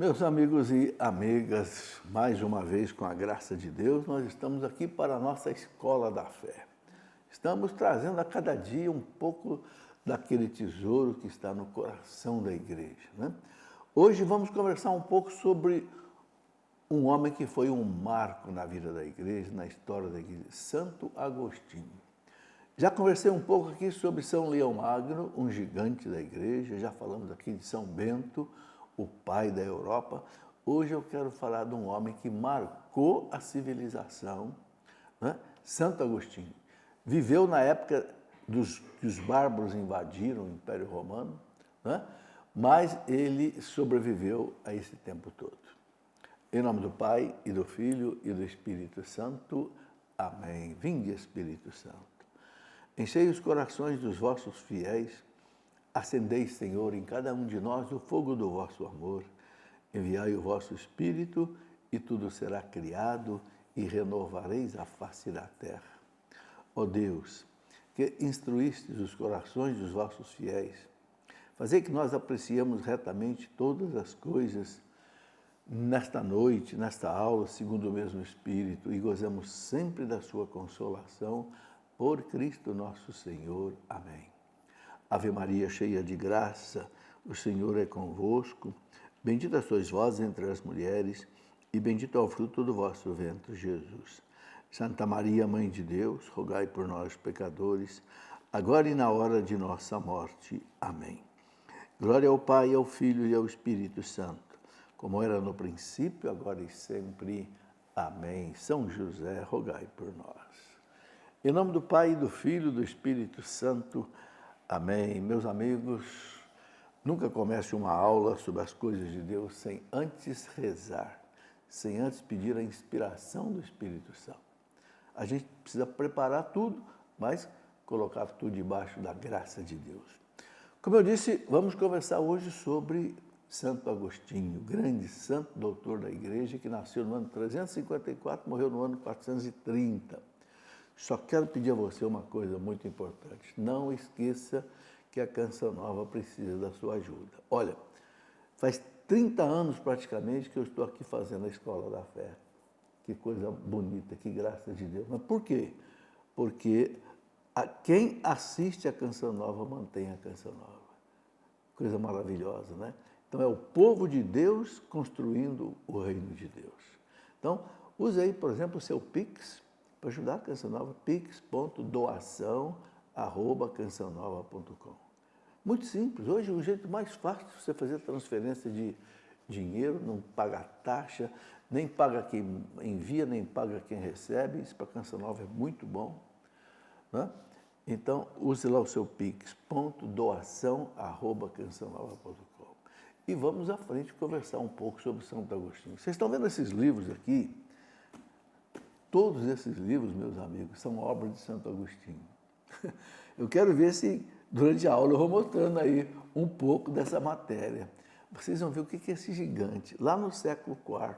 Meus amigos e amigas, mais uma vez, com a graça de Deus, nós estamos aqui para a nossa Escola da Fé. Estamos trazendo a cada dia um pouco daquele tesouro que está no coração da igreja, né? Hoje vamos conversar um pouco sobre um homem que foi um marco na vida da igreja, na história da igreja, Santo Agostinho. Já conversei um pouco aqui sobre São Leão Magno, um gigante da igreja, já falamos aqui de São Bento, o pai da Europa. Hoje eu quero falar de um homem que marcou a civilização, né? Santo Agostinho. Viveu na época que os bárbaros invadiram o Império Romano, né? Mas ele sobreviveu a esse tempo todo. Em nome do Pai, e do Filho, e do Espírito Santo. Amém. Vinde, Espírito Santo. Enchei os corações dos vossos fiéis. Acendei, Senhor, em cada um de nós o fogo do vosso amor. Enviai o vosso Espírito, e tudo será criado, e renovareis a face da terra. Ó Deus, que instruístes os corações dos vossos fiéis, fazei que nós apreciemos retamente todas as coisas nesta noite, nesta aula, segundo o mesmo Espírito, e gozemos sempre da sua consolação, por Cristo nosso Senhor. Amém. Ave Maria, cheia de graça, o Senhor é convosco. Bendita sois vós entre as mulheres, e bendito é o fruto do vosso ventre, Jesus. Santa Maria, Mãe de Deus, rogai por nós, pecadores, agora e na hora de nossa morte. Amém. Glória ao Pai, ao Filho e ao Espírito Santo, como era no princípio, agora e sempre. Amém. São José, rogai por nós. Em nome do Pai, do Filho e do Espírito Santo. Amém. Meus amigos, nunca comece uma aula sobre as coisas de Deus sem antes rezar, sem antes pedir a inspiração do Espírito Santo. A gente precisa preparar tudo, mas colocar tudo debaixo da graça de Deus. Como eu disse, vamos conversar hoje sobre Santo Agostinho, grande santo doutor da igreja, que nasceu no ano 354, morreu no ano 430. Só quero pedir a você uma coisa muito importante. Não esqueça que a Canção Nova precisa da sua ajuda. Olha, faz 30 anos praticamente que eu estou aqui fazendo a Escola da Fé. Que coisa bonita, que graça de Deus. Mas por quê? Porque quem assiste a Canção Nova mantém a Canção Nova. Coisa maravilhosa, né? Então é o povo de Deus construindo o reino de Deus. Então, use aí, por exemplo, o seu Pix, para ajudar a Canção Nova, pix.doação@cançãonova.com. Muito simples. Hoje, o jeito mais fácil de você fazer transferência de dinheiro, não paga taxa, nem paga quem envia, nem paga quem recebe. Isso para a Canção Nova é muito bom, né? Então, use lá o seu pix.doação@cançãonova.com. E vamos à frente conversar um pouco sobre Santo Agostinho. Vocês estão vendo esses livros aqui? Todos esses livros, meus amigos, são obras de Santo Agostinho. Eu quero ver se, durante a aula, eu vou mostrando aí um pouco dessa matéria. Vocês vão ver o que é esse gigante. Lá no século IV,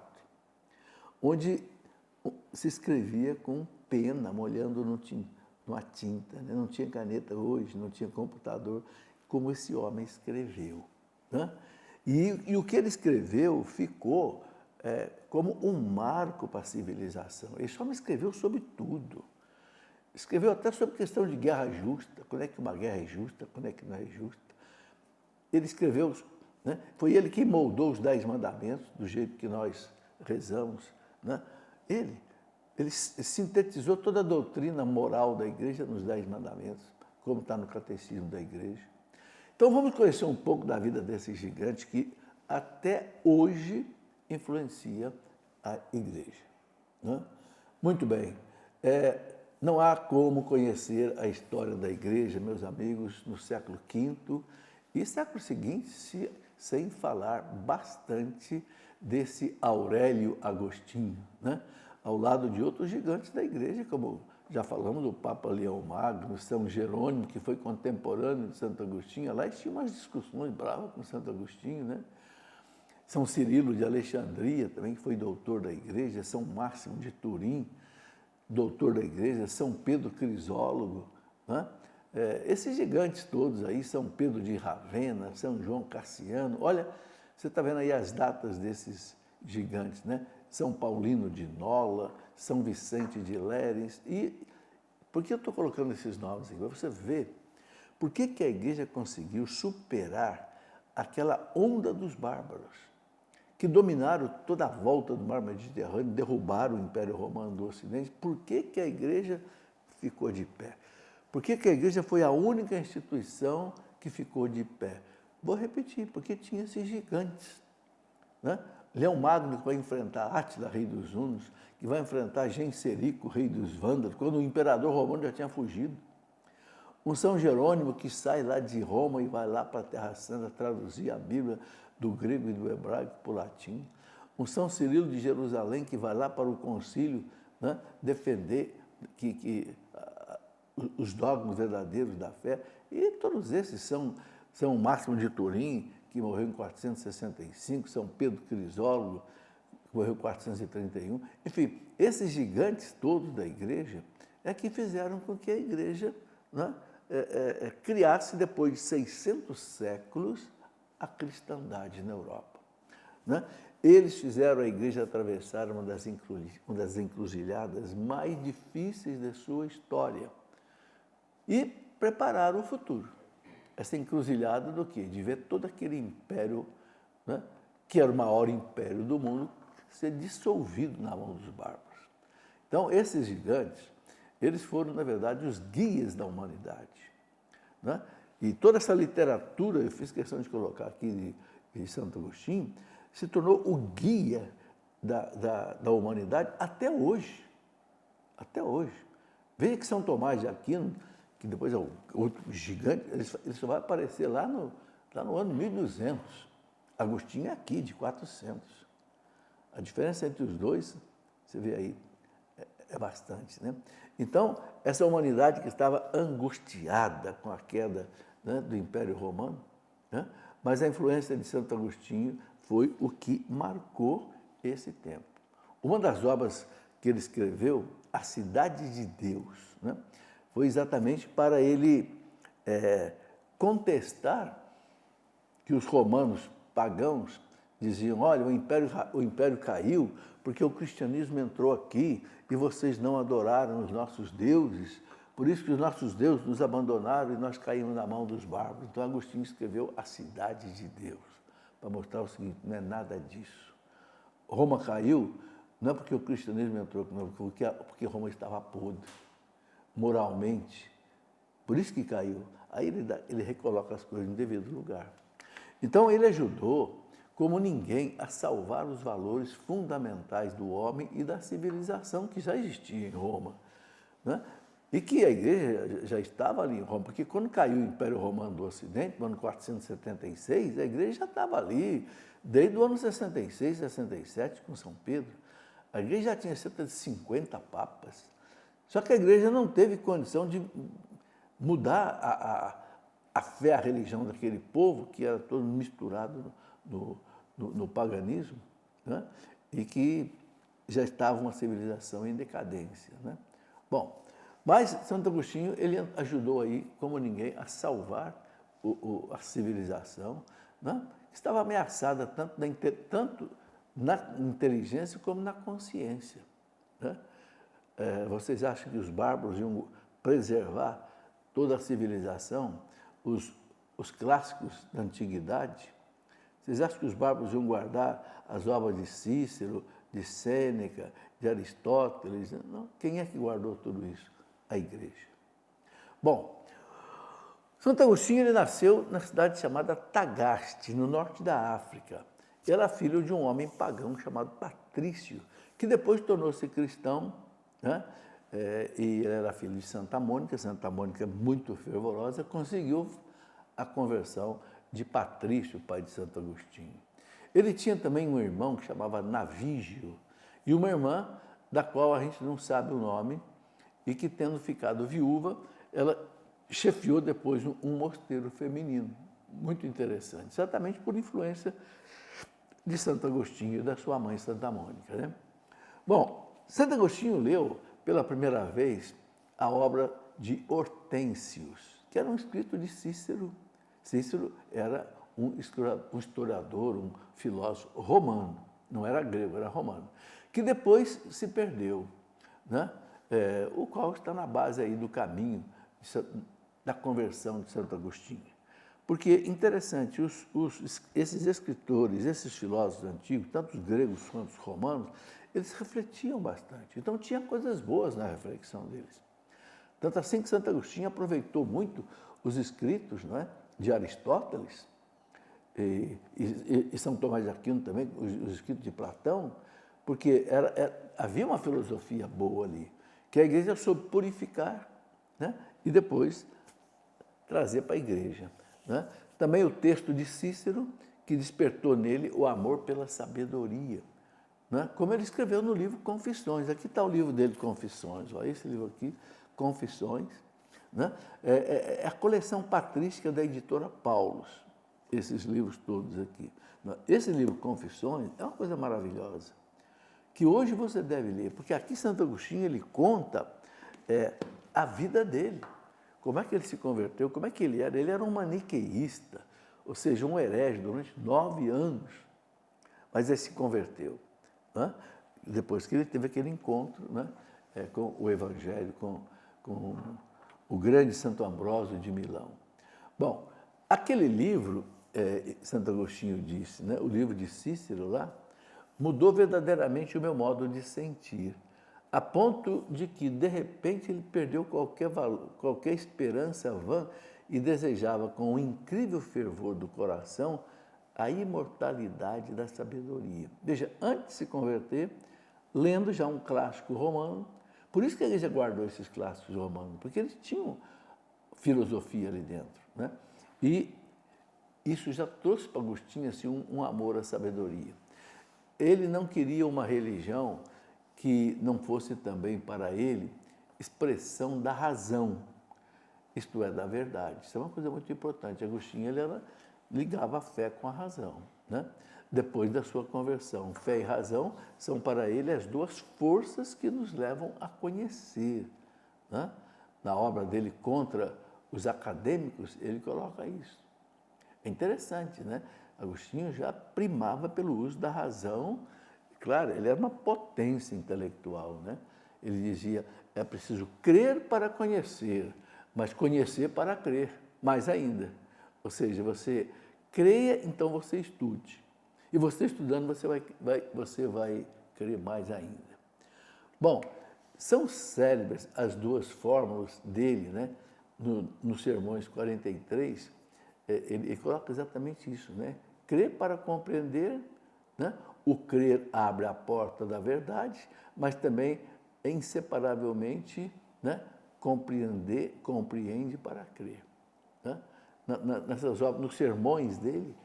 onde se escrevia com pena, molhando numa tinta, né? Não tinha caneta hoje, não tinha computador, como esse homem escreveu, né? E o que ele escreveu ficou como um marco para a civilização. Ele só me escreveu sobre tudo. Escreveu até sobre questão de guerra justa, quando é que uma guerra é justa, quando é que não é justa. Ele escreveu, né? Foi ele quem moldou os 10 mandamentos, do jeito que nós rezamos, né? Ele sintetizou toda a doutrina moral da igreja nos 10 mandamentos, como está no catecismo da igreja. Então vamos conhecer um pouco da vida desse gigante que até hoje influencia a igreja, né? Muito bem. Não há como conhecer a história da igreja, meus amigos, no século V e século seguinte, sem falar bastante desse Aurélio Agostinho, né? Ao lado de outros gigantes da igreja, como já falamos do Papa Leão Magno, São Jerônimo, que foi contemporâneo de Santo Agostinho. Lá tinha umas discussões bravas com Santo Agostinho, né? São Cirilo de Alexandria, também, que foi doutor da igreja, São Máximo de Turim, doutor da igreja, São Pedro Crisólogo, né? Esses gigantes todos aí, São Pedro de Ravenna, São João Cassiano, olha, Você está vendo aí as datas desses gigantes, né? São Paulino de Nola, São Vicente de Lérins. E por que eu estou colocando esses nomes aqui? Para você ver por que a igreja conseguiu superar aquela onda dos bárbaros, que dominaram toda a volta do mar Mediterrâneo, derrubaram o Império Romano do Ocidente. Por que a igreja ficou de pé? Por que a igreja foi a única instituição que ficou de pé? Vou repetir, porque tinha esses gigantes, né? Leão Magno, que vai enfrentar Átila, rei dos Hunos, que vai enfrentar Genserico, rei dos Vândalos, quando o imperador romano já tinha fugido. Um São Jerônimo, que sai lá de Roma e vai lá para a Terra Santa traduzir a Bíblia do grego e do hebraico para o latim. Um São Cirilo de Jerusalém, que vai lá para o concílio, né, defender os dogmas verdadeiros da fé. E todos esses são o Máximo de Turim, que morreu em 465, São Pedro Crisólogo, que morreu em 431. Enfim, esses gigantes todos da igreja é que fizeram com que a igreja, né, criasse, depois de 600 séculos, a cristandade na Europa, né? Eles fizeram a igreja atravessar uma das encruzilhadas mais difíceis de sua história e prepararam o futuro. Essa encruzilhada do quê? De ver todo aquele império, né, que era o maior império do mundo, ser dissolvido na mão dos bárbaros. Então, esses gigantes, eles foram, na verdade, os guias da humanidade, né? E toda essa literatura, eu fiz questão de colocar aqui de Santo Agostinho, se tornou o guia da humanidade até hoje. Até hoje. Veja que São Tomás de Aquino, que depois é o outro gigante, ele só vai aparecer lá no ano 1200. Agostinho é aqui, de 400. A diferença entre os dois, você vê aí, é bastante, né? Então, essa humanidade que estava angustiada com a queda, né, do Império Romano, né? Mas a influência de Santo Agostinho foi o que marcou esse tempo. Uma das obras que ele escreveu, A Cidade de Deus, né, foi exatamente para ele contestar que os romanos pagãos diziam: olha, o império caiu porque o cristianismo entrou aqui e vocês não adoraram os nossos deuses, por isso que os nossos deuses nos abandonaram e nós caímos na mão dos bárbaros. Então Agostinho escreveu A Cidade de Deus, para mostrar o seguinte: não é nada disso. Roma caiu não é porque o cristianismo entrou, não, porque Roma estava podre, moralmente. Por isso que caiu. Aí ele recoloca as coisas no devido lugar. Então ele ajudou, como ninguém, a salvar os valores fundamentais do homem e da civilização que já existia em Roma, né? E que a igreja já estava ali em Roma, porque quando caiu o Império Romano do Ocidente, no ano 476, a igreja já estava ali, desde o ano 66, 67, com São Pedro. A igreja já tinha cerca de 50 papas. Só que a igreja não teve condição de mudar a fé, a religião daquele povo, que era todo misturado no paganismo, né? E que já estava uma civilização em decadência, né? Bom, mas Santo Agostinho, ele ajudou aí, como ninguém, a salvar a civilização, né, que estava ameaçada tanto na inteligência como na consciência, né? Vocês acham que os bárbaros iam preservar toda a civilização, os clássicos da antiguidade? Vocês acham que os bárbaros iam guardar as obras de Cícero, de Sêneca, de Aristóteles? Não. Quem é que guardou tudo isso? A igreja. Bom, Santo Agostinho, ele nasceu na cidade chamada Tagaste, no norte da África. Ele era filho de um homem pagão chamado Patrício, que depois tornou-se cristão, né? E ele era filho de Santa Mônica. Santa Mônica, muito fervorosa, conseguiu a conversão de Patrício, pai de Santo Agostinho. Ele tinha também um irmão que chamava Navígio e uma irmã da qual a gente não sabe o nome e que, tendo ficado viúva, ela chefiou depois um mosteiro feminino. Muito interessante, certamente por influência de Santo Agostinho e da sua mãe Santa Mônica, né? Bom, Santo Agostinho leu pela primeira vez a obra de Hortênsios, que era um escrito de Cícero. Cícero era um historiador, um filósofo romano, não era grego, era romano, que depois se perdeu, né? O qual está na base aí do caminho da conversão de Santo Agostinho. Porque, interessante, esses escritores, esses filósofos antigos, tanto os gregos quanto os romanos, eles refletiam bastante. Então, tinha coisas boas na reflexão deles. Tanto assim que Santo Agostinho aproveitou muito os escritos, não é, de Aristóteles e São Tomás de Aquino também, os escritos de Platão, porque havia uma filosofia boa ali, que a igreja soube purificar, né, e depois trazer para a igreja, né? Também o texto de Cícero, que despertou nele o amor pela sabedoria, né? Como ele escreveu no livro Confissões. Aqui está o livro dele, Confissões. Olha esse livro aqui, Confissões. Né? É a coleção patrística da editora Paulus, esses livros todos aqui. Esse livro Confissões é uma coisa maravilhosa, que hoje você deve ler, porque aqui Santo Agostinho ele conta a vida dele. Como é que ele se converteu? Como é que ele era? Ele era um maniqueísta, ou seja, um herege durante 9 anos. Mas ele se converteu, né? Depois que ele teve aquele encontro, né, com o Evangelho, com o grande Santo Ambrósio de Milão. Bom, aquele livro, Santo Agostinho disse, né, o livro de Cícero lá, mudou verdadeiramente o meu modo de sentir, a ponto de que, de repente, ele perdeu qualquer esperança vã e desejava, com um incrível fervor do coração, a imortalidade da sabedoria. Veja, antes de se converter, lendo já um clássico romano, por isso que a igreja guardou esses clássicos romanos, porque eles tinham filosofia ali dentro, né? E isso já trouxe para Agostinho assim, um amor à sabedoria. Ele não queria uma religião que não fosse também para ele expressão da razão, isto é, da verdade. Isso é uma coisa muito importante. Agostinho ele ligava a fé com a razão, né? Depois da sua conversão. Fé e razão são para ele as duas forças que nos levam a conhecer, né? Na obra dele Contra os Acadêmicos, ele coloca isso. É interessante, né? Agostinho já primava pelo uso da razão. Claro, ele era uma potência intelectual, né? Ele dizia, é preciso crer para conhecer, mas conhecer para crer, mais ainda. Ou seja, você creia, então você estude. E você estudando, você vai crer mais ainda. Bom, são célebres as duas fórmulas dele, né? Nos Sermões 43, ele coloca exatamente isso, né? Crer para compreender, né? O crer abre a porta da verdade, mas também inseparavelmente, né, compreende para crer. Né? Nessas obras, nos sermões dele,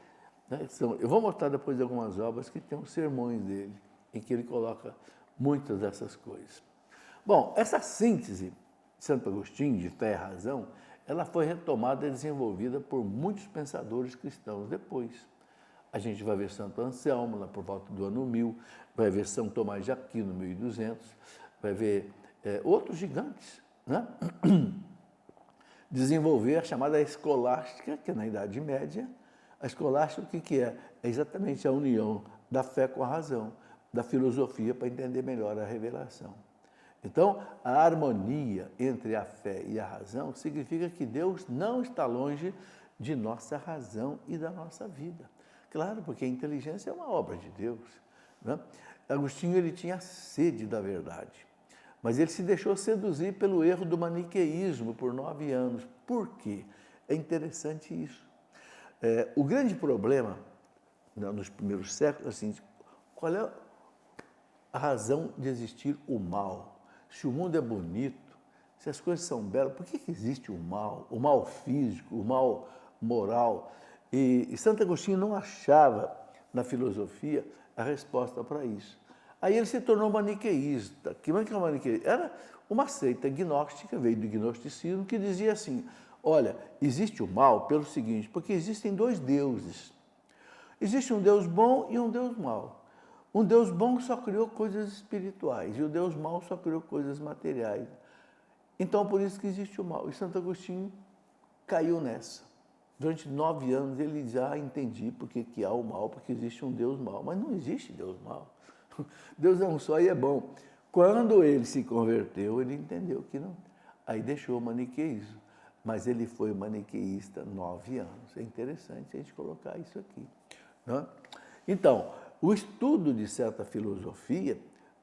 né, eu vou mostrar depois algumas obras que tem os sermões dele, em que ele coloca muitas dessas coisas. Bom, essa síntese de Santo Agostinho, de fé e razão, ela foi retomada e desenvolvida por muitos pensadores cristãos depois. A gente vai ver Santo Anselmo, lá por volta do ano 1000, vai ver São Tomás de Aquino, 1200, vai ver outros gigantes, né? Desenvolver a chamada escolástica, que é na Idade Média. A escolástica, o que é? É exatamente a união da fé com a razão, da filosofia para entender melhor a revelação. Então, a harmonia entre a fé e a razão significa que Deus não está longe de nossa razão e da nossa vida. Claro, porque a inteligência é uma obra de Deus, né? Agostinho ele tinha sede da verdade, mas ele se deixou seduzir pelo erro do maniqueísmo por 9 anos. Por quê? É interessante isso. O grande problema, né, nos primeiros séculos, assim, qual é a razão de existir o mal? Se o mundo é bonito, se as coisas são belas, por que existe o mal físico, o mal moral? E Santo Agostinho não achava na filosofia a resposta para isso. Aí ele se tornou maniqueísta. Que é o maniqueísmo? Era uma seita gnóstica, veio do gnosticismo, que dizia assim, olha, existe o mal pelo seguinte, porque existem 2 deuses. Existe um Deus bom e um Deus mau. Um Deus bom só criou coisas espirituais e o Deus mau só criou coisas materiais. Então, por isso que existe o mal. E Santo Agostinho caiu nessa, Durante 9 anos ele já entendia porque que há o mal, porque existe um Deus mau. Mas não existe Deus mau. Deus é um só e é bom. Quando ele se converteu, ele entendeu que não. Aí deixou o maniqueísmo. Mas ele foi maniqueísta 9 anos. É interessante a gente colocar isso aqui. Né? Então, o estudo de certa filosofia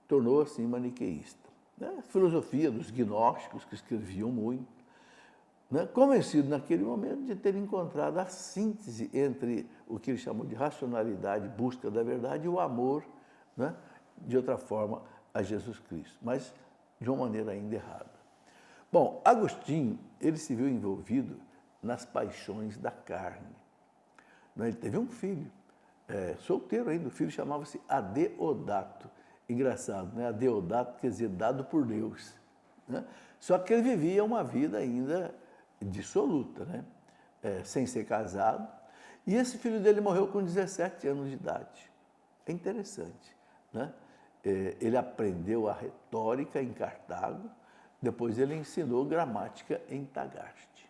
tornou assim maniqueísta. Né? Filosofia dos gnósticos, que escreviam muito, né? Convencido naquele momento de ter encontrado a síntese entre o que ele chamou de racionalidade, busca da verdade, e o amor, né? De outra forma, a Jesus Cristo, mas de uma maneira ainda errada. Bom, Agostinho, ele se viu envolvido nas paixões da carne. Ele teve um filho, solteiro ainda, o filho chamava-se Adeodato. Engraçado, né? Adeodato quer dizer dado por Deus. Né? Só que ele vivia uma vida ainda dissoluta, né? Sem ser casado. E esse filho dele morreu com 17 anos de idade. É interessante, né? Ele aprendeu a retórica em Cartago, depois ele ensinou gramática em Tagaste.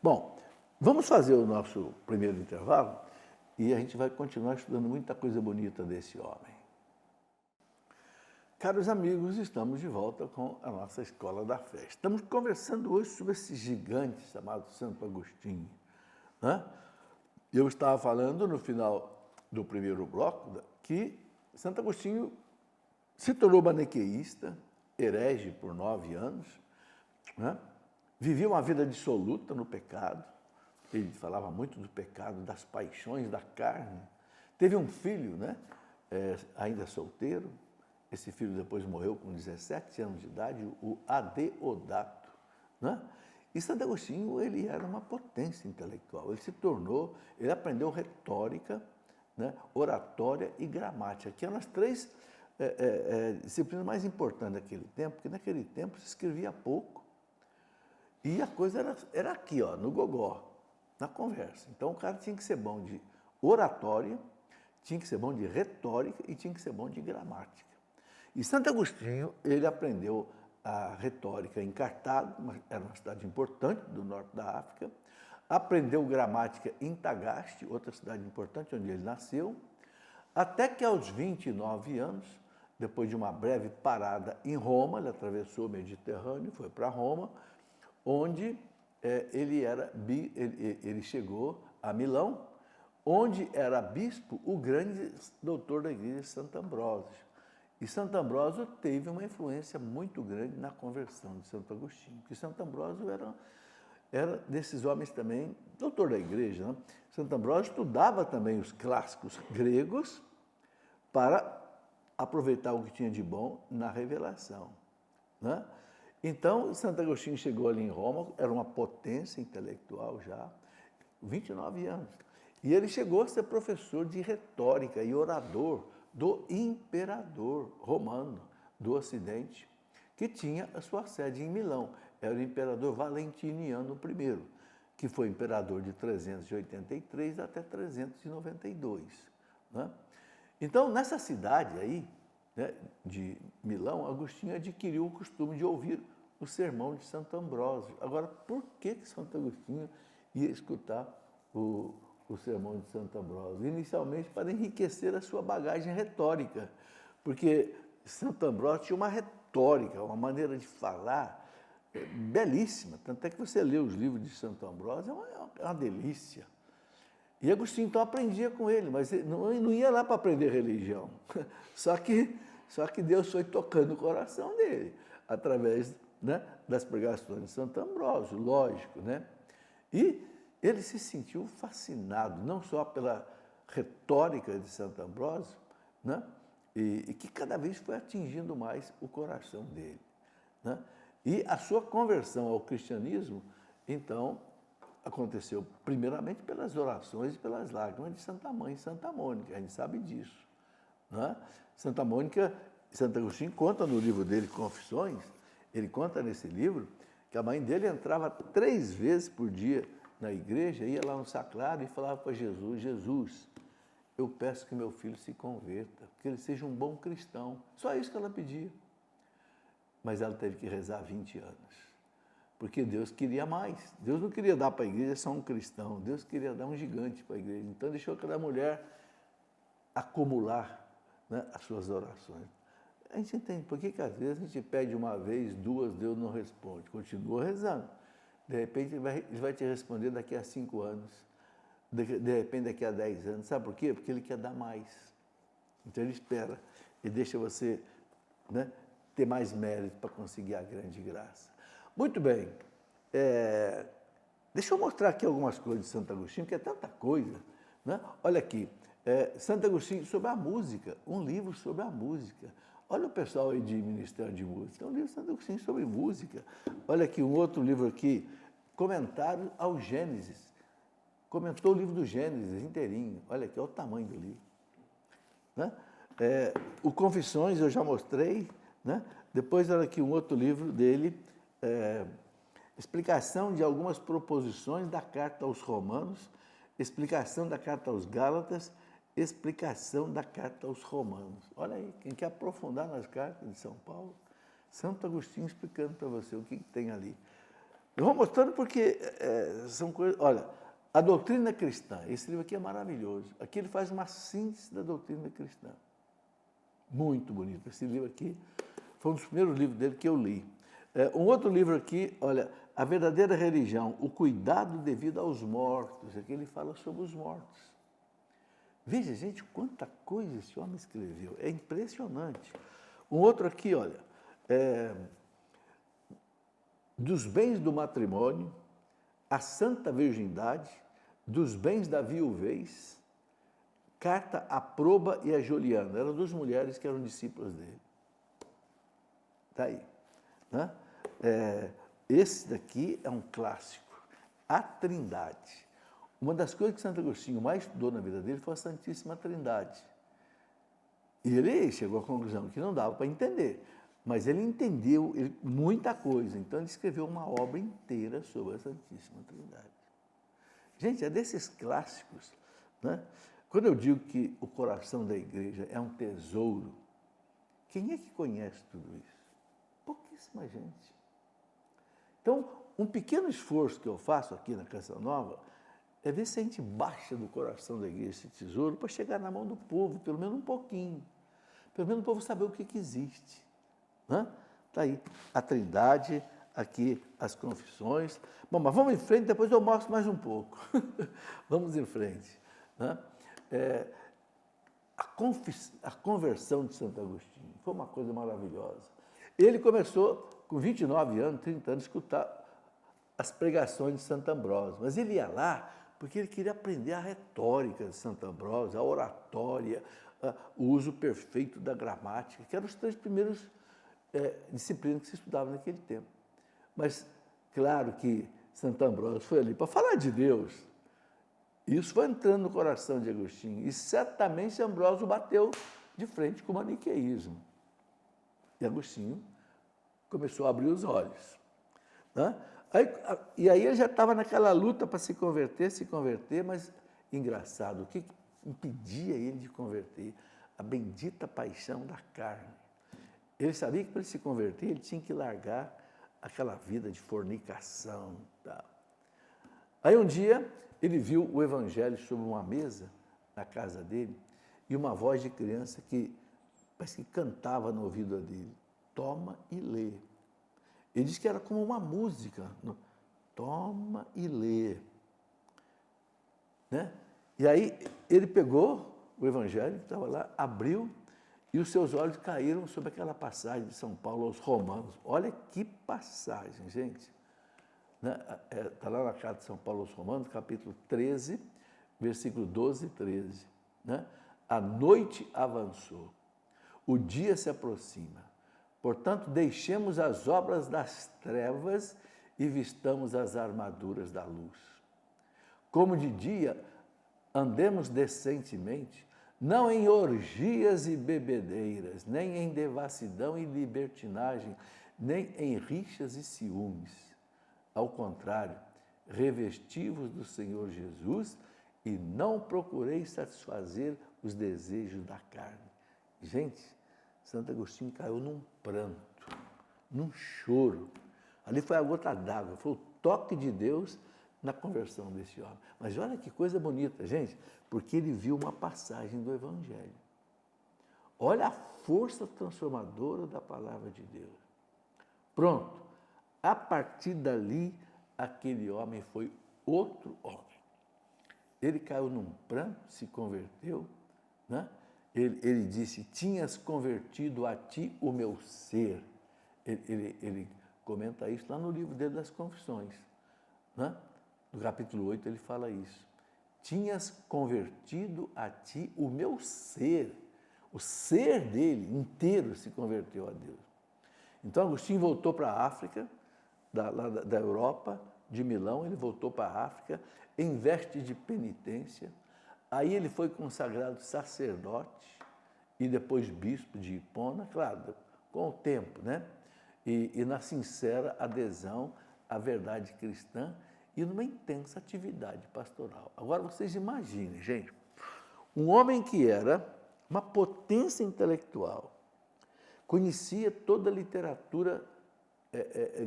Bom, vamos fazer o nosso primeiro intervalo e a gente vai continuar estudando muita coisa bonita desse homem. Caros amigos, estamos de volta com a nossa Escola da Fé. Estamos conversando hoje sobre esse gigante chamado Santo Agostinho. Né? Eu estava falando no final do primeiro bloco que Santo Agostinho se tornou maniqueísta, herege por 9 anos, né? Vivia uma vida dissoluta no pecado. Ele falava muito do pecado, das paixões da carne. Teve um filho, né? Ainda solteiro. Esse filho depois morreu com 17 anos de idade, o Adeodato. Né? E Santo Agostinho, ele era uma potência intelectual. Ele aprendeu retórica, né? Oratória e gramática, que eram as 3 disciplinas mais importantes daquele tempo, porque naquele tempo se escrevia pouco. E a coisa era aqui, ó, no gogó, na conversa. Então o cara tinha que ser bom de oratória, tinha que ser bom de retórica e tinha que ser bom de gramática. E Santo Agostinho, ele aprendeu a retórica em Cartago, era uma cidade importante do norte da África, aprendeu gramática em Tagaste, outra cidade importante onde ele nasceu, até que aos 29 anos, depois de uma breve parada em Roma, ele atravessou o Mediterrâneo, foi para Roma, onde ele chegou a Milão, onde era bispo o grande doutor da igreja Santo Ambrósio. E Santo Ambrósio teve uma influência muito grande na conversão de Santo Agostinho, porque Santo Ambrósio era desses homens também, doutor da igreja. Né? Santo Ambrósio estudava também os clássicos gregos para aproveitar o que tinha de bom na revelação. Né? Então, Santo Agostinho chegou ali em Roma, era uma potência intelectual já, 29 anos. E ele chegou a ser professor de retórica e orador do imperador romano do Ocidente, que tinha a sua sede em Milão. Era o imperador Valentiniano I, que foi imperador de 383 até 392. Né? Então, nessa cidade aí, né, de Milão, Agostinho adquiriu o costume de ouvir o sermão de Santo Ambrósio. Agora, por que Santo Agostinho ia escutar o sermão de Santo Ambrósio? Inicialmente para enriquecer a sua bagagem retórica, porque Santo Ambrósio tinha uma retórica, uma maneira de falar belíssima, tanto é que você lê os livros de Santo Ambrósio, é uma delícia. E Agostinho então aprendia com ele, mas ele não ia lá para aprender religião. Só que Deus foi tocando o coração dele, através, né, das pregações de Santo Ambrósio, lógico. Né? E ele se sentiu fascinado, não só pela retórica de Santo Ambrósio, né, e que cada vez foi atingindo mais o coração dele. Né? E a sua conversão ao cristianismo, então, aconteceu primeiramente pelas orações e pelas lágrimas de Santa Mãe, Santa Mônica, a gente sabe disso. Né? Santa Mônica, Santo Agostinho conta no livro dele, Confissões, ele conta nesse livro que a mãe dele entrava 3 vezes por dia na igreja, ia lá no sacrário e falava para Jesus: Jesus, eu peço que meu filho se converta, que ele seja um bom cristão. Só isso que ela pedia. Mas ela teve que rezar 20 anos. porque Deus queria mais. Deus não queria dar para a igreja só um cristão, Deus queria dar um gigante para a igreja. Então deixou cada mulher acumular, né, as suas orações. A gente entende por que às vezes a gente pede uma vez, duas, Deus não responde. Continua rezando. De repente ele vai te responder daqui a 5 anos. De repente daqui a 10 anos. Sabe por quê? Porque Ele quer dar mais. Então Ele espera. Ele deixa você, né, ter mais mérito para conseguir a grande graça. Muito bem. Deixa eu mostrar aqui algumas coisas de Santo Agostinho, porque é tanta coisa, né? Olha aqui. Santo Agostinho sobre a música. Um livro sobre a música. Olha o pessoal aí de Ministério de Música. É um livro de Santo Agostinho sobre música. Olha aqui, um outro livro aqui. Comentário ao Gênesis. Comentou o livro do Gênesis inteirinho. Olha aqui, olha o tamanho do livro. Né? O Confissões eu já mostrei. Né? Depois, olha aqui um outro livro dele, explicação de algumas proposições da carta aos Romanos, explicação da carta aos Gálatas, explicação da carta aos Romanos. Olha aí, quem quer aprofundar nas cartas de São Paulo, Santo Agostinho explicando para você o que tem ali. Eu vou mostrando porque são coisas... Olha, a doutrina cristã, esse livro aqui é maravilhoso. Aqui ele faz uma síntese da doutrina cristã. Muito bonito. Esse livro aqui foi um dos primeiros livros dele que eu li. Um outro livro aqui, olha, A Verdadeira Religião, o Cuidado Devido aos Mortos. Aqui ele fala sobre os mortos. Veja, gente, quanta coisa esse homem escreveu. É impressionante. Um outro aqui, olha, dos bens do matrimônio, a santa virgindade, dos bens da viuvez, carta a Proba e a Juliana. Eram 2 mulheres que eram discípulas dele. Está aí. Né? Esse daqui é um clássico. A Trindade. Uma das coisas que Santo Agostinho mais estudou na vida dele foi a Santíssima Trindade. E ele chegou à conclusão que não dava para entender, mas ele entendeu muita coisa. Então ele escreveu uma obra inteira sobre a Santíssima Trindade. Gente, é desses clássicos, né? Quando eu digo que o coração da igreja é um tesouro, quem é que conhece tudo isso? Pouquíssima gente. Então, um pequeno esforço que eu faço aqui na Canção Nova é ver se a gente baixa do coração da igreja esse tesouro para chegar na mão do povo, pelo menos um pouquinho. Pelo menos o povo saber o que existe. Está aí a Trindade, aqui as confissões. Bom, mas vamos em frente, depois eu mostro mais um pouco. Vamos em frente. Né? A conversão de Santo Agostinho foi uma coisa maravilhosa. Ele começou, com 29 anos, 30 anos, a escutar as pregações de Santo Ambrósio. Mas ele ia lá porque ele queria aprender a retórica de Santo Ambrósio, a oratória, o uso perfeito da gramática, que eram os 3 primeiros disciplinas que se estudavam naquele tempo. Mas, claro que Santo Ambrósio foi ali para falar de Deus. Isso foi entrando no coração de Agostinho. E certamente Ambrósio bateu de frente com o maniqueísmo. E Agostinho começou a abrir os olhos. Né? E aí ele já estava naquela luta para se converter, mas engraçado, o que impedia ele de converter? A bendita paixão da carne. Ele sabia que para ele se converter, ele tinha que largar aquela vida de fornicação. Tal. Aí um dia, ele viu o evangelho sobre uma mesa na casa dele e uma voz de criança que parece que cantava no ouvido dele. Toma e lê. Ele disse que era como uma música. Toma e lê. Né? E aí ele pegou o evangelho que estava lá, abriu, e os seus olhos caíram sobre aquela passagem de São Paulo aos Romanos. Olha que passagem, gente. Está lá na carta de São Paulo aos Romanos, capítulo 13, versículo 12 e 13. Né? A noite avançou, o dia se aproxima. Portanto, deixemos as obras das trevas e vistamos as armaduras da luz. Como de dia, andemos decentemente, não em orgias e bebedeiras, nem em devassidão e libertinagem, nem em rixas e ciúmes. Ao contrário, revesti-vos do Senhor Jesus e não procureis satisfazer os desejos da carne. Gente, Santo Agostinho caiu num pranto, num choro, Ali foi a gota d'água, foi o toque de Deus na conversão desse homem. Mas olha que coisa bonita, gente, porque ele viu uma passagem do Evangelho. Olha a força transformadora da palavra de Deus. Pronto. A partir dali, aquele homem foi outro homem. Ele caiu num pranto, se converteu, né? Ele disse, tinhas convertido a ti o meu ser. Ele comenta isso lá no livro dele das Confissões, né? No capítulo 8 ele fala isso. Tinhas convertido a ti o meu ser. O ser dele inteiro se converteu a Deus. Então Agostinho voltou para a África, da Europa, de Milão, ele voltou para a África, em veste de penitência. Aí ele foi consagrado sacerdote e depois bispo de Hipona, claro, com o tempo, né? E na sincera adesão à verdade cristã e numa intensa atividade pastoral. Agora vocês imaginem, gente, um homem que era uma potência intelectual, conhecia toda a literatura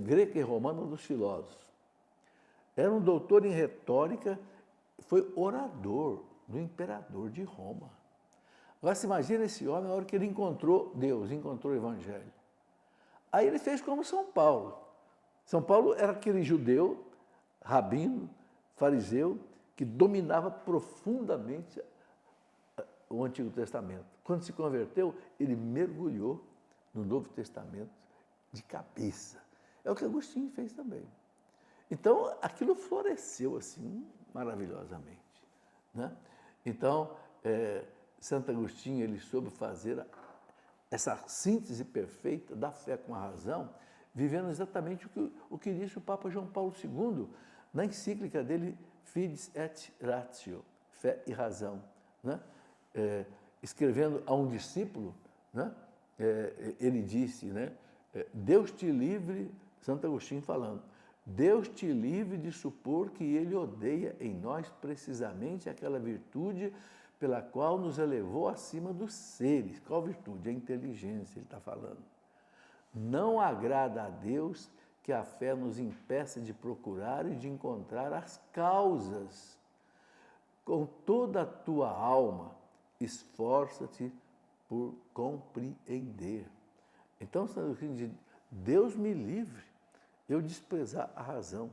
greca e romana dos filósofos, era um doutor em retórica, foi orador do imperador de Roma. Agora, se imagina esse homem, na hora que ele encontrou Deus, encontrou o Evangelho. Aí ele fez como São Paulo. São Paulo era aquele judeu, rabino, fariseu, que dominava profundamente o Antigo Testamento. Quando se converteu, ele mergulhou no Novo Testamento de cabeça. É o que Agostinho fez também. Então, aquilo floresceu assim, maravilhosamente, né? Então, Santo Agostinho, ele soube fazer essa síntese perfeita da fé com a razão, vivendo exatamente o que disse o Papa João Paulo II, na encíclica dele, Fides et Ratio, Fé e Razão, né? Escrevendo a um discípulo, né? Ele disse, né? Deus te livre, Santo Agostinho falando, Deus te livre de supor que Ele odeia em nós precisamente aquela virtude pela qual nos elevou acima dos seres. Qual virtude? A inteligência, ele está falando. Não agrada a Deus que a fé nos impeça de procurar e de encontrar as causas. Com toda a tua alma, esforça-te por compreender. Então, Deus me livre eu desprezar a razão,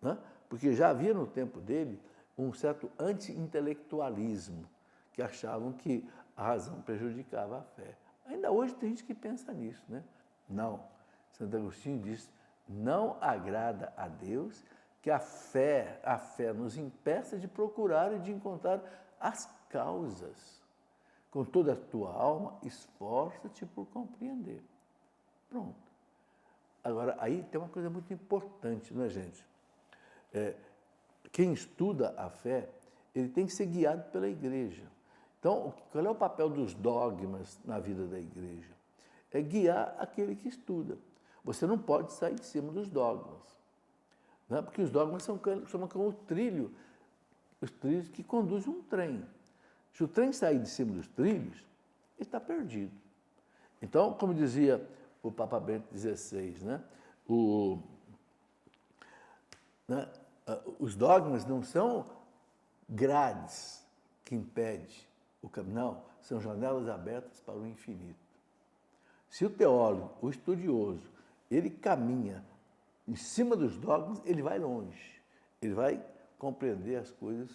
né? Porque já havia no tempo dele um certo anti-intelectualismo, que achavam que a razão prejudicava a fé. Ainda hoje tem gente que pensa nisso, né? Não. Santo Agostinho diz, não agrada a Deus que a fé nos impeça de procurar e de encontrar as causas. Com toda a tua alma, esforça-te por compreender. Pronto. Agora, aí tem uma coisa muito importante, né, gente? Quem estuda a fé, ele tem que ser guiado pela igreja. Então, qual é o papel dos dogmas na vida da igreja? É guiar aquele que estuda. Você não pode sair de cima dos dogmas, né? Porque os dogmas são como o trilho, os trilhos que conduzem um trem. Se o trem sair de cima dos trilhos, ele está perdido. Então, como dizia o Papa Bento XVI, né? Os dogmas não são grades que impedem o caminho, não, são janelas abertas para o infinito. Se o teólogo, o estudioso, ele caminha em cima dos dogmas, ele vai longe, ele vai compreender as coisas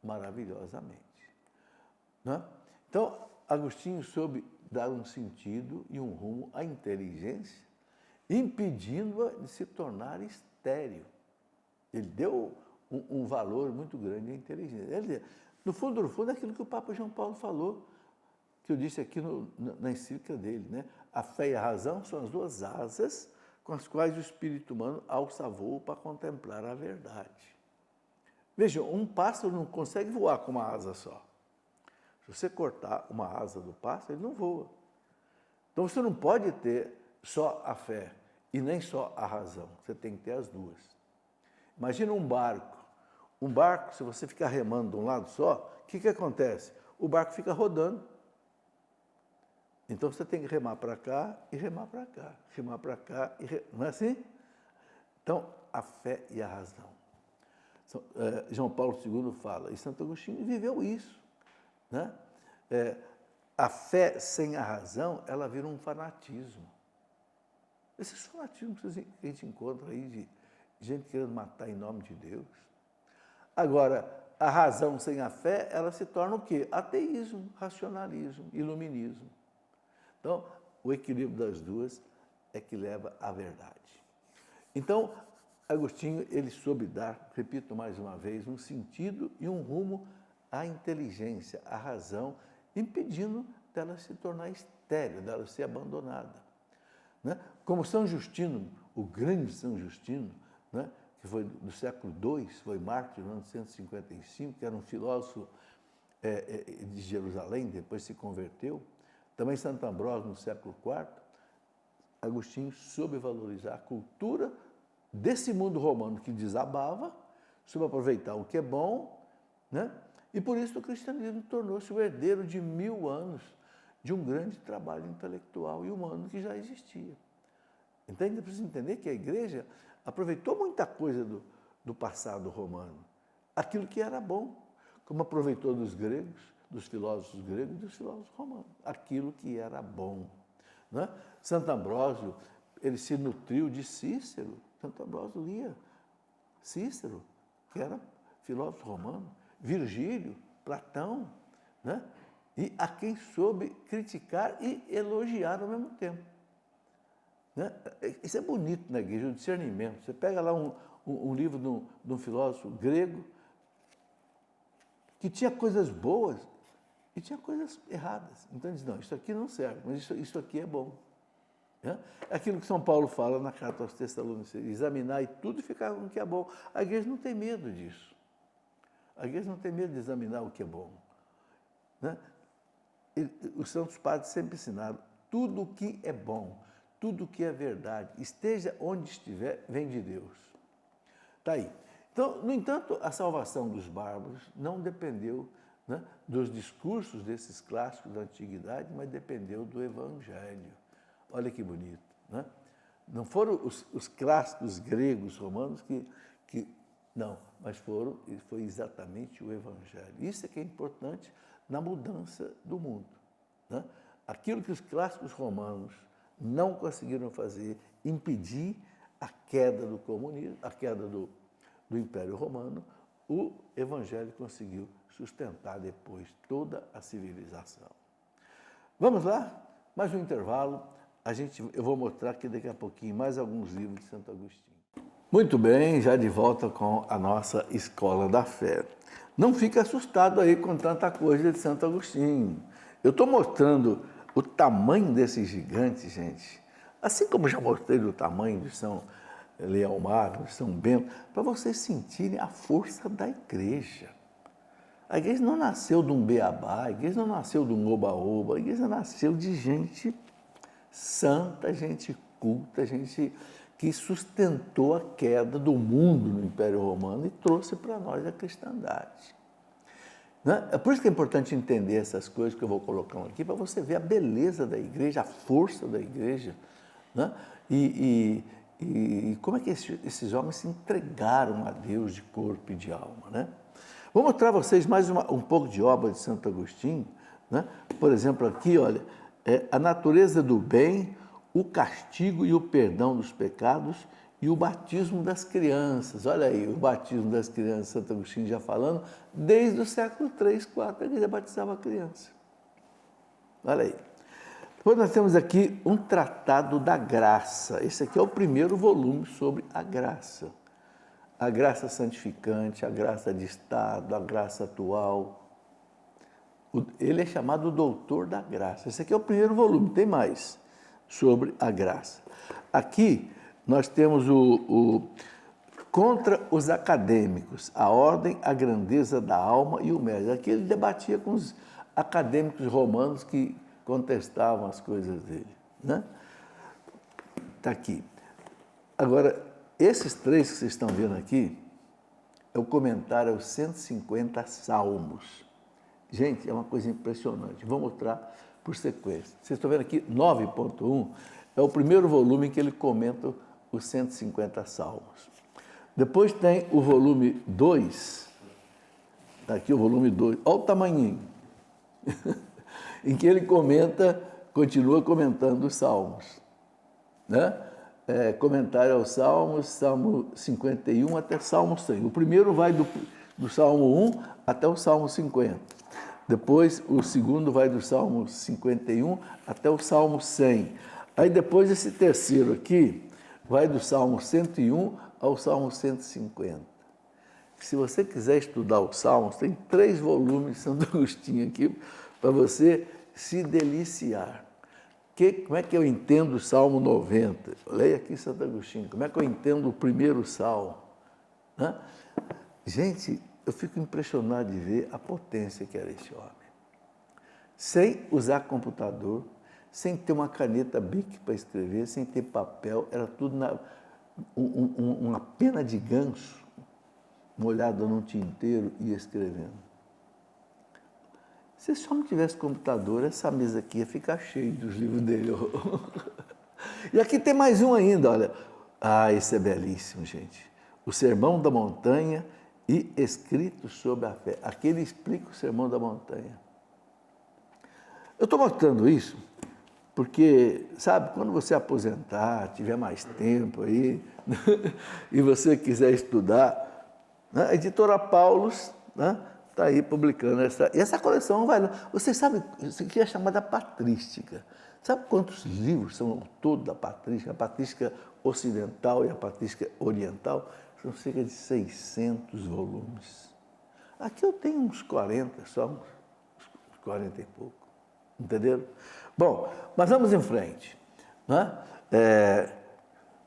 maravilhosamente, né? Então, Agostinho soube dar um sentido e um rumo à inteligência, impedindo-a de se tornar estéril. Ele deu um valor muito grande à inteligência. Ele, no fundo, é aquilo que o Papa João Paulo falou, que eu disse aqui na encíclica dele, né? A fé e a razão são as duas asas com as quais o espírito humano alça voo para contemplar a verdade. Veja, um pássaro não consegue voar com uma asa só. Se você cortar uma asa do pássaro, ele não voa. Então você não pode ter só a fé e nem só a razão. Você tem que ter as duas. Imagina um barco. Um barco, se você ficar remando de um lado só, o que acontece? O barco fica rodando. Então você tem que remar para cá e remar para cá. Remar para cá e não é assim? Então, a fé e a razão. João Paulo II fala, e Santo Agostinho viveu isso, né? A fé sem a razão, ela vira um fanatismo. Esses fanatismos que a gente encontra aí de gente querendo matar em nome de Deus. Agora, a razão sem a fé, ela se torna o quê? Ateísmo, racionalismo, iluminismo. Então, o equilíbrio das duas é que leva à verdade. Então, Agostinho, ele soube dar, repito mais uma vez, um sentido e um rumo à inteligência, à razão, impedindo dela se tornar estéril, dela ser abandonada. Né? Como São Justino, o grande São Justino, né? Que foi do século II, foi mártir no ano 155, que era um filósofo de Jerusalém, depois se converteu. Também Santo Ambrósio, no século IV, Agostinho soube valorizar a cultura desse mundo romano que desabava, soube aproveitar o que é bom, né? E por isso o cristianismo tornou-se o herdeiro de 1000 anos de um grande trabalho intelectual e humano que já existia. Então, ainda precisa entender que a igreja aproveitou muita coisa do passado romano, aquilo que era bom, como aproveitou dos gregos, dos filósofos gregos e dos filósofos romanos, aquilo que era bom. Né? Santo Ambrósio, ele se nutriu de Cícero. Santo Ambrósio lia Cícero, que era filósofo romano, Virgílio, Platão, né? E a quem soube criticar e elogiar ao mesmo tempo. Né? Isso é bonito na igreja, o discernimento. Você pega lá um livro de um filósofo grego que tinha coisas boas e tinha coisas erradas. Então ele diz, não, isso aqui não serve, mas isso aqui é bom. É aquilo que São Paulo fala na carta aos Tessalonicenses, examinar e tudo e ficar com o que é bom. A igreja não tem medo disso. A igreja não tem medo de examinar o que é bom. Né? Os santos padres sempre ensinaram, tudo o que é bom, tudo o que é verdade, esteja onde estiver, vem de Deus. Está aí. Então, no entanto, a salvação dos bárbaros não dependeu, né, dos discursos desses clássicos da antiguidade, mas dependeu do Evangelho. Olha que bonito. Né? Não foram os clássicos gregos, romanos, não, mas foi exatamente o Evangelho. Isso é que é importante na mudança do mundo. Né? Aquilo que os clássicos romanos não conseguiram fazer, impedir a queda do comunismo, a queda do Império Romano, o Evangelho conseguiu sustentar depois toda a civilização. Vamos lá? Mais um intervalo. Eu vou mostrar aqui daqui a pouquinho mais alguns livros de Santo Agostinho. Muito bem, já de volta com a nossa Escola da Fé. Não fique assustado aí com tanta coisa de Santo Agostinho. Eu estou mostrando o tamanho desses gigantes, gente. Assim como já mostrei do tamanho de São Leão Magno, de São Bento, para vocês sentirem a força da igreja. A igreja não nasceu de um beabá, a igreja não nasceu de um oba-oba, a igreja nasceu de gente santa, gente culta, gente que sustentou a queda do mundo no Império Romano e trouxe para nós a cristandade. Né? É por isso que é importante entender essas coisas que eu vou colocando aqui, para você ver a beleza da igreja, a força da igreja, né? E como é que esses homens se entregaram a Deus de corpo e de alma. Né? Vou mostrar a vocês mais um pouco de obra de Santo Agostinho. Né? Por exemplo, aqui, olha, a natureza do bem, o castigo e o perdão dos pecados e o batismo das crianças. Olha aí, o batismo das crianças, Santo Agostinho já falando, desde o século III, IV, a igreja batizava a criança. Olha aí. Depois nós temos aqui um tratado da graça. Esse aqui é o primeiro volume sobre a graça. A graça santificante, a graça de Estado, a graça atual. Ele é chamado doutor da graça. Esse aqui é o primeiro volume, tem mais sobre a graça. Aqui nós temos contra os acadêmicos, a ordem, a grandeza da alma e o mérito. Aqui ele debatia com os acadêmicos romanos que contestavam as coisas dele. Né? Está aqui. Agora, esses três que vocês estão vendo aqui é o comentário aos 150 salmos. Gente, é uma coisa impressionante. Vou mostrar por sequência. Vocês estão vendo aqui, 9.1, é o primeiro volume em que ele comenta os 150 salmos. Depois tem o volume 2, aqui o volume 2, olha o tamanhinho, em que ele continua comentando os salmos, né? Comentário aos salmos, Salmo 51 até Salmo 100. O primeiro vai do Salmo 1 até o Salmo 50. Depois, o segundo vai do Salmo 51 até o Salmo 100. Aí depois esse terceiro aqui vai do Salmo 101 ao Salmo 150. Se você quiser estudar os Salmos, tem 3 volumes de Santo Agostinho aqui para você se deliciar. Como é que eu entendo o Salmo 90? Leia aqui Santo Agostinho. Como é que eu entendo o primeiro Salmo? Né? Gente, eu fico impressionado de ver a potência que era esse homem. Sem usar computador, sem ter uma caneta Bic para escrever, sem ter papel, era tudo uma pena de ganso molhada num tinteiro e escrevendo. Se esse homem tivesse computador, essa mesa aqui ia ficar cheia dos livros dele. E aqui tem mais um ainda, olha. Ah, esse é belíssimo, gente. O Sermão da Montanha e Escrito sobre a Fé. Aqui ele explica o Sermão da Montanha. Eu estou mostrando isso porque, sabe, quando você aposentar, tiver mais tempo aí, e você quiser estudar, né, a editora Paulus, né, está aí publicando essa coleção. Você sabe, isso aqui é chamada patrística. Sabe quantos livros são todos da patrística? A patrística ocidental e a patrística oriental são cerca de 600 volumes. Aqui eu tenho uns 40, só uns 40 e pouco. Entenderam? Bom, mas vamos em frente. Né?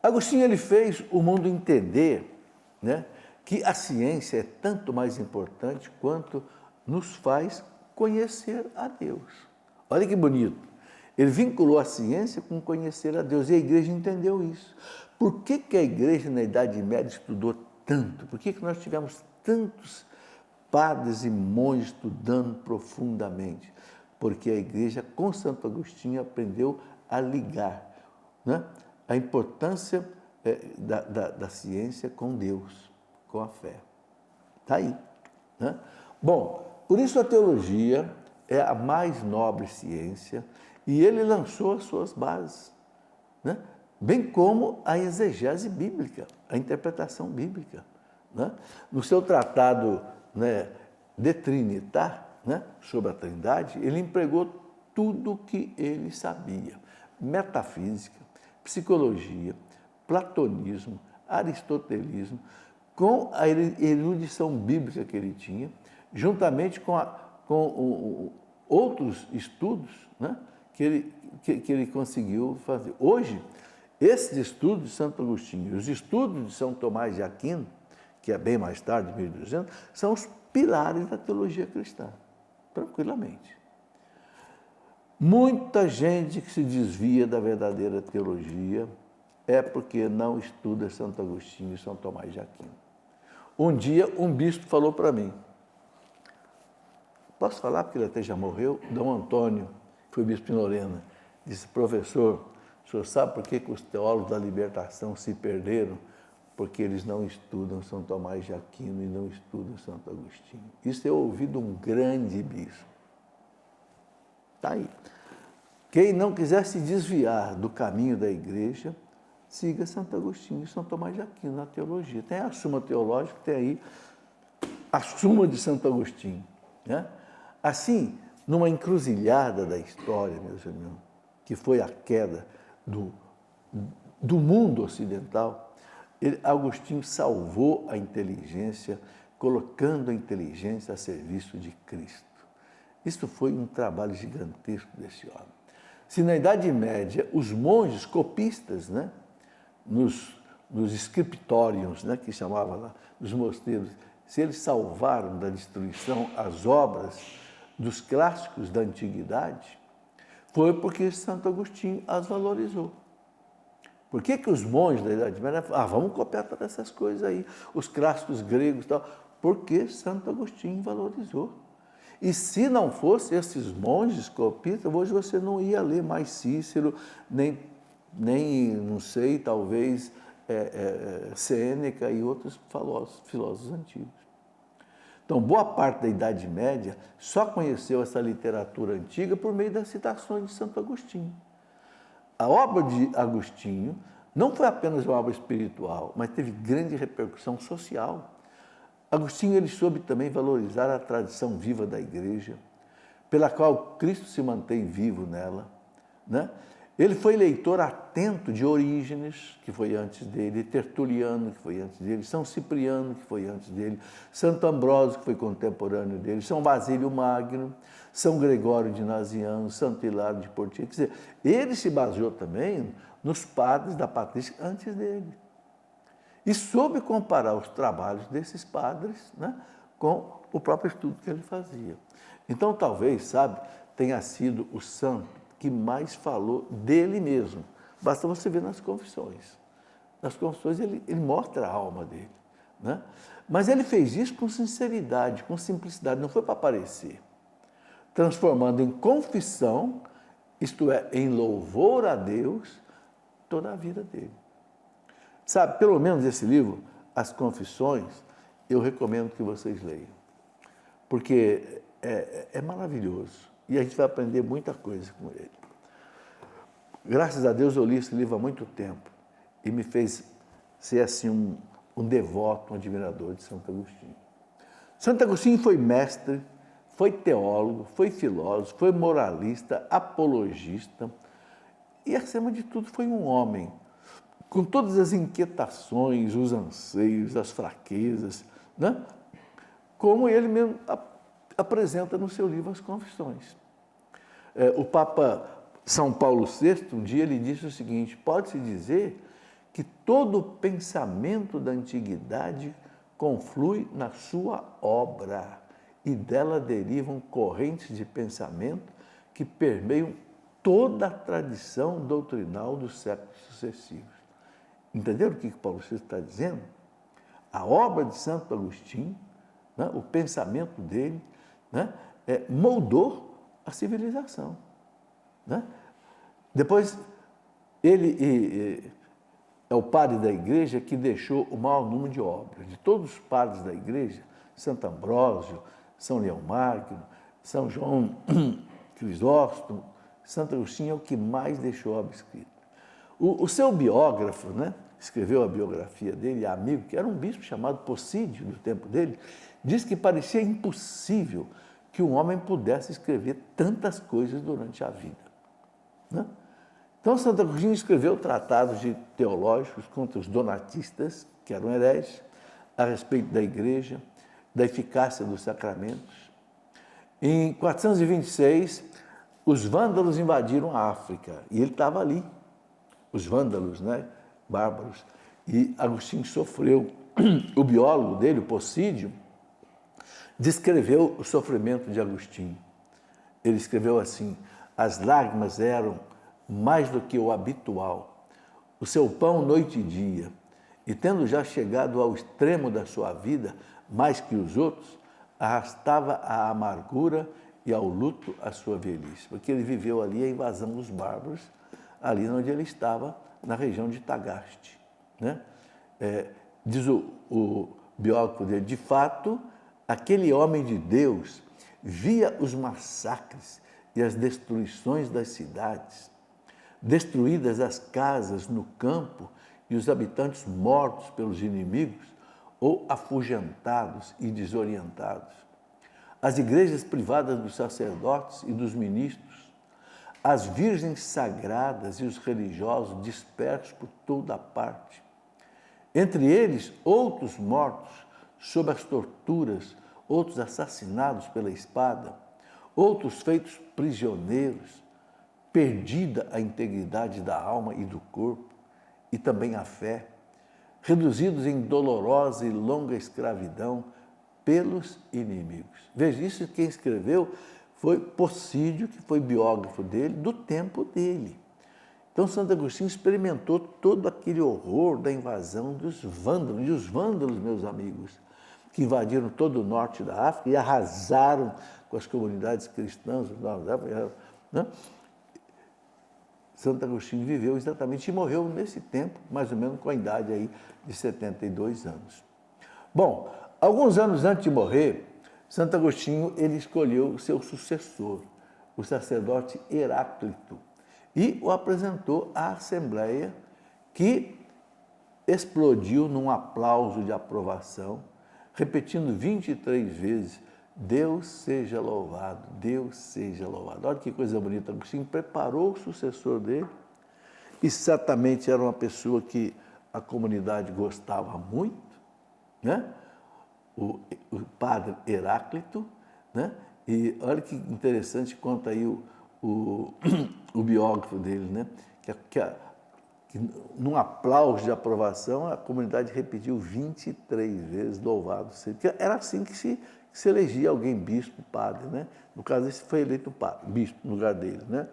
Agostinho ele fez o mundo entender, né, que a ciência é tanto mais importante quanto nos faz conhecer a Deus. Olha que bonito. Ele vinculou a ciência com conhecer a Deus e a igreja entendeu isso. Por que a igreja na Idade Média estudou tanto? Por que nós tivemos tantos padres e monges estudando profundamente? Porque a igreja, com Santo Agostinho, aprendeu a ligar, né, a importância da ciência com Deus, com a fé. Está aí. Né? Bom, por isso a teologia é a mais nobre ciência e ele lançou as suas bases, né? Bem como a exegese bíblica, a interpretação bíblica. Né? No seu tratado, né, De Trinitate, né, sobre a Trindade, ele empregou tudo o que ele sabia. Metafísica, psicologia, platonismo, aristotelismo, com a erudição bíblica que ele tinha, juntamente com outros estudos, né, que ele conseguiu fazer. Hoje, esses estudos de Santo Agostinho, os estudos de São Tomás de Aquino, que é bem mais tarde, 1200, são os pilares da teologia cristã, tranquilamente. Muita gente que se desvia da verdadeira teologia é porque não estuda Santo Agostinho e São Tomás de Aquino. Um dia, um bispo falou para mim, posso falar porque ele até já morreu? Dom Antônio, que foi bispo de Lorena, disse, professor, o senhor sabe por que os teólogos da libertação se perderam? Porque eles não estudam São Tomás de Aquino e não estudam Santo Agostinho. Isso eu ouvi de um grande bispo. Está aí. Quem não quiser se desviar do caminho da igreja, siga Santo Agostinho e São Tomás de Aquino na teologia. Tem a Suma Teológica, tem aí a Suma de Santo Agostinho. Né? Assim, numa encruzilhada da história, meus irmãos, que foi a queda do mundo ocidental, Agostinho salvou a inteligência, colocando a inteligência a serviço de Cristo. Isso foi um trabalho gigantesco desse homem. Se na Idade Média os monges copistas, né, nos scriptoriums, né, que chamava lá, nos mosteiros, se eles salvaram da destruição as obras dos clássicos da antiguidade, foi porque Santo Agostinho as valorizou. Por que os monges da Idade Média vamos copiar todas essas coisas aí, os clássicos gregos e tal? Porque Santo Agostinho valorizou. E se não fosse esses monges copistas, hoje você não ia ler mais Cícero, nem não sei, talvez, Sêneca e outros filósofos antigos. Então, boa parte da Idade Média só conheceu essa literatura antiga por meio das citações de Santo Agostinho. A obra de Agostinho não foi apenas uma obra espiritual, mas teve grande repercussão social. Agostinho ele soube também valorizar a tradição viva da Igreja, pela qual Cristo se mantém vivo nela, né? Ele foi leitor atento de Orígenes, que foi antes dele, Tertuliano, que foi antes dele, São Cipriano, que foi antes dele, Santo Ambrósio, que foi contemporâneo dele, São Basílio Magno, São Gregório de Nazianzo, Santo Hilário de Poitiers. Quer dizer, ele se baseou também nos padres da patrística antes dele. E soube comparar os trabalhos desses padres, né, com o próprio estudo que ele fazia. Então, talvez, sabe, tenha sido o santo que mais falou dele mesmo. Basta você ver nas confissões. Nas confissões ele mostra a alma dele, né? Mas ele fez isso com sinceridade, com simplicidade, não foi para aparecer. Transformando em confissão, isto é, em louvor a Deus, toda a vida dele. Sabe, pelo menos esse livro, As Confissões, eu recomendo que vocês leiam. Porque é maravilhoso. E a gente vai aprender muita coisa com ele. Graças a Deus eu li esse livro há muito tempo e me fez ser assim um devoto, um admirador de Santo Agostinho. Santo Agostinho foi mestre, foi teólogo, foi filósofo, foi moralista, apologista e, acima de tudo, foi um homem com todas as inquietações, os anseios, as fraquezas, né? Como ele mesmo apresenta no seu livro As Confissões. O Papa São Paulo VI, um dia ele disse o seguinte: pode-se dizer que todo pensamento da antiguidade conflui na sua obra e dela derivam correntes de pensamento que permeiam toda a tradição doutrinal dos séculos sucessivos. Entenderam o que Paulo VI está dizendo? A obra de Santo Agostinho, né, o pensamento dele, né, moldou a civilização, né? Depois, ele é o padre da igreja que deixou o maior número de obras. De todos os padres da igreja, Santo Ambrósio, São Leão Magno, São João Crisóstomo, Santo Agostinho é o que mais deixou obra escrita. O seu biógrafo, né, escreveu a biografia dele, amigo, que era um bispo chamado Possídio, do tempo dele, diz que parecia impossível que um homem pudesse escrever tantas coisas durante a vida, né? Então, Santo Agostinho escreveu tratados teológicos contra os donatistas, que eram hereges, a respeito da igreja, da eficácia dos sacramentos. Em 426, os vândalos invadiram a África, e ele estava ali, os vândalos, né, bárbaros, e Agostinho sofreu. O biólogo dele, o Possídio, descreveu o sofrimento de Agostinho. Ele escreveu assim: as lágrimas eram mais do que o habitual, o seu pão noite e dia, e tendo já chegado ao extremo da sua vida, mais que os outros, arrastava a amargura e ao luto a sua velhice, porque ele viveu ali a invasão dos bárbaros, ali onde ele estava, na região de Tagaste, né? Diz o biógrafo dele, de fato, aquele homem de Deus via os massacres e as destruições das cidades, destruídas as casas no campo e os habitantes mortos pelos inimigos ou afugentados e desorientados. As igrejas privadas dos sacerdotes e dos ministros, as virgens sagradas e os religiosos dispersos por toda a parte. Entre eles, outros mortos sob as torturas, outros assassinados pela espada, outros feitos prisioneiros, perdida a integridade da alma e do corpo, e também a fé, reduzidos em dolorosa e longa escravidão pelos inimigos. Veja, isso quem escreveu foi Possídio, que foi biógrafo dele, do tempo dele. Então, Santo Agostinho experimentou todo aquele horror da invasão dos vândalos, e os vândalos, meus amigos, que invadiram todo o norte da África e arrasaram com as comunidades cristãs do norte da África, né? Santo Agostinho viveu exatamente e morreu nesse tempo, mais ou menos com a idade aí de 72 anos. Bom, alguns anos antes de morrer, Santo Agostinho ele escolheu o seu sucessor, o sacerdote Heráclito, e o apresentou à Assembleia, que explodiu num aplauso de aprovação, repetindo 23 vezes: Deus seja louvado, Deus seja louvado. Olha que coisa bonita. Agostinho preparou o sucessor dele e certamente era uma pessoa que a comunidade gostava muito, né? O padre Heráclito, né? E olha que interessante, conta aí o biógrafo dele, né? Que num aplauso de aprovação, a comunidade repetiu 23 vezes: louvado seja. Porque era assim que se elegia alguém bispo, padre, né? No caso, esse foi eleito padre, bispo no lugar dele, né?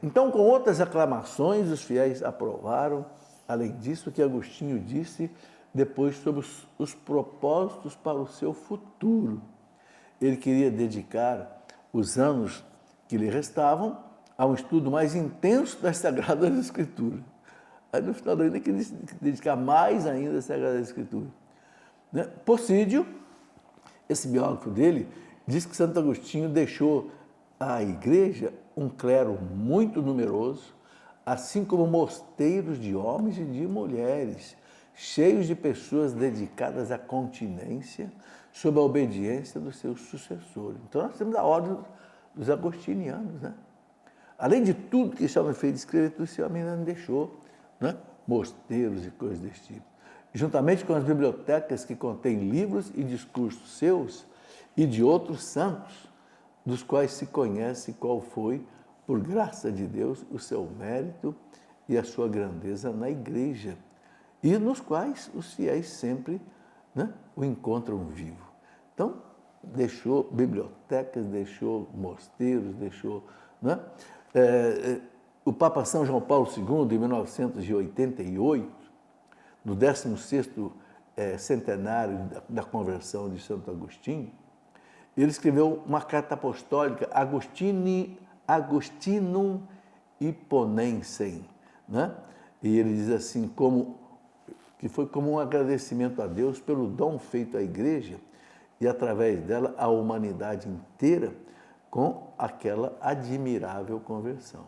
Então, com outras aclamações, os fiéis aprovaram. Além disso, o que Agostinho disse depois sobre os propósitos para o seu futuro. Ele queria dedicar os anos que lhe restavam a um estudo mais intenso das Sagradas Escrituras. Aí, no final da vida, ele queria dedicar mais ainda às Sagradas Escrituras. Né? Possídio, esse biógrafo dele, diz que Santo Agostinho deixou à igreja um clero muito numeroso, assim como mosteiros de homens e de mulheres, cheios de pessoas dedicadas à continência, sob a obediência dos seus sucessores. Então, nós temos a ordem dos agostinianos, né? Além de tudo que esse homem fez de escrever, tudo esse homem ainda deixou, né? Mosteiros e coisas desse tipo. Juntamente com as bibliotecas que contêm livros e discursos seus e de outros santos, dos quais se conhece qual foi, por graça de Deus, o seu mérito e a sua grandeza na igreja, e nos quais os fiéis sempre, né, o encontram vivo. Então, deixou bibliotecas, deixou mosteiros, deixou... Né? O Papa São João Paulo II, em 1988, no 16º centenário da conversão de Santo Agostinho, ele escreveu uma carta apostólica, Agostinum Hipponensem, né? E ele diz assim, que foi como um agradecimento a Deus pelo dom feito à igreja e, através dela, à humanidade inteira com aquela admirável conversão.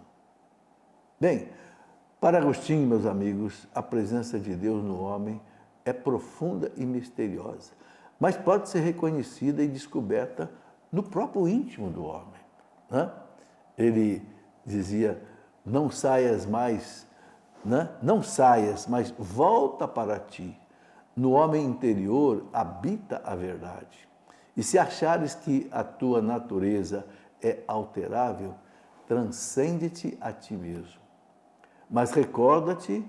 Bem, para Agostinho, meus amigos, a presença de Deus no homem é profunda e misteriosa, mas pode ser reconhecida e descoberta no próprio íntimo do homem, né? Ele dizia, não saias mais, né? Não saias, mas volta para ti. No homem interior habita a verdade. E se achares que a tua natureza é alterável, transcende-te a ti mesmo. Mas recorda-te,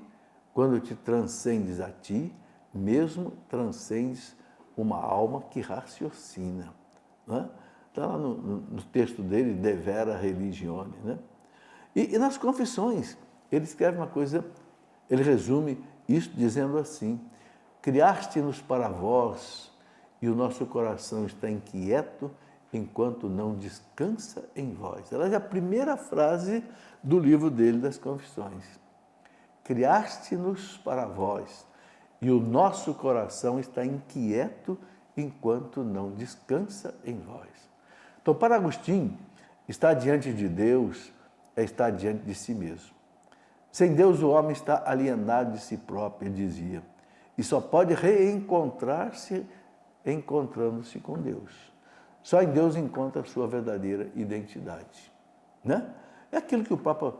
quando te transcendes a ti, mesmo transcendes uma alma que raciocina. Né? Está lá no texto dele, De Vera Religione. Né? E nas confissões, ele escreve uma coisa, ele resume isso dizendo assim, criaste-nos para vós e o nosso coração está inquieto enquanto não descansa em vós. Ela é a primeira frase do livro dele, das Confissões. Criaste-nos para vós e o nosso coração está inquieto enquanto não descansa em vós. Então, para Agostinho, estar diante de Deus é estar diante de si mesmo. Sem Deus, o homem está alienado de si próprio, ele dizia, e só pode reencontrar-se encontrando-se com Deus. Só em Deus encontra a sua verdadeira identidade. Né? É aquilo que o Papa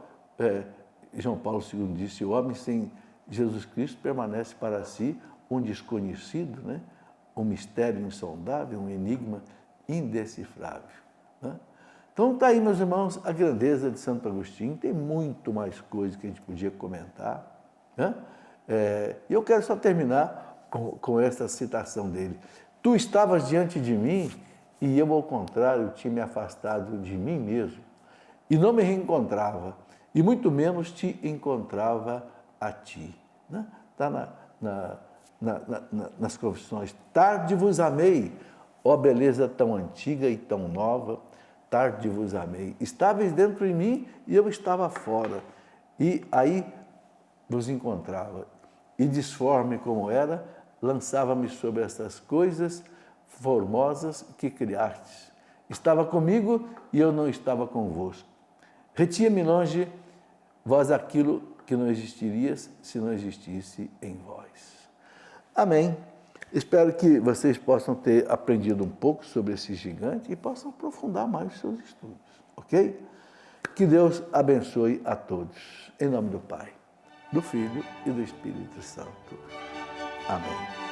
João Paulo II disse, o homem sem Jesus Cristo permanece para si um desconhecido, né? Um mistério insondável, um enigma indecifrável. Né? Então está aí, meus irmãos, a grandeza de Santo Agostinho. Tem muito mais coisas que a gente podia comentar. Né? E eu quero só terminar com essa citação dele. Tu estavas diante de mim e eu, ao contrário, tinha me afastado de mim mesmo e não me reencontrava, e muito menos te encontrava a ti. Está nas Confissões. Tarde vos amei, ó beleza tão antiga e tão nova, tarde vos amei. Estáveis dentro de mim e eu estava fora. E aí vos encontrava. E disforme como era, lançava-me sobre estas coisas formosas que criastes. Estava comigo e eu não estava convosco. Retia-me longe vós aquilo que não existiria se não existisse em vós. Amém. Espero que vocês possam ter aprendido um pouco sobre esse gigante e possam aprofundar mais os seus estudos, ok? Que Deus abençoe a todos. Em nome do Pai, do Filho e do Espírito Santo. Amém.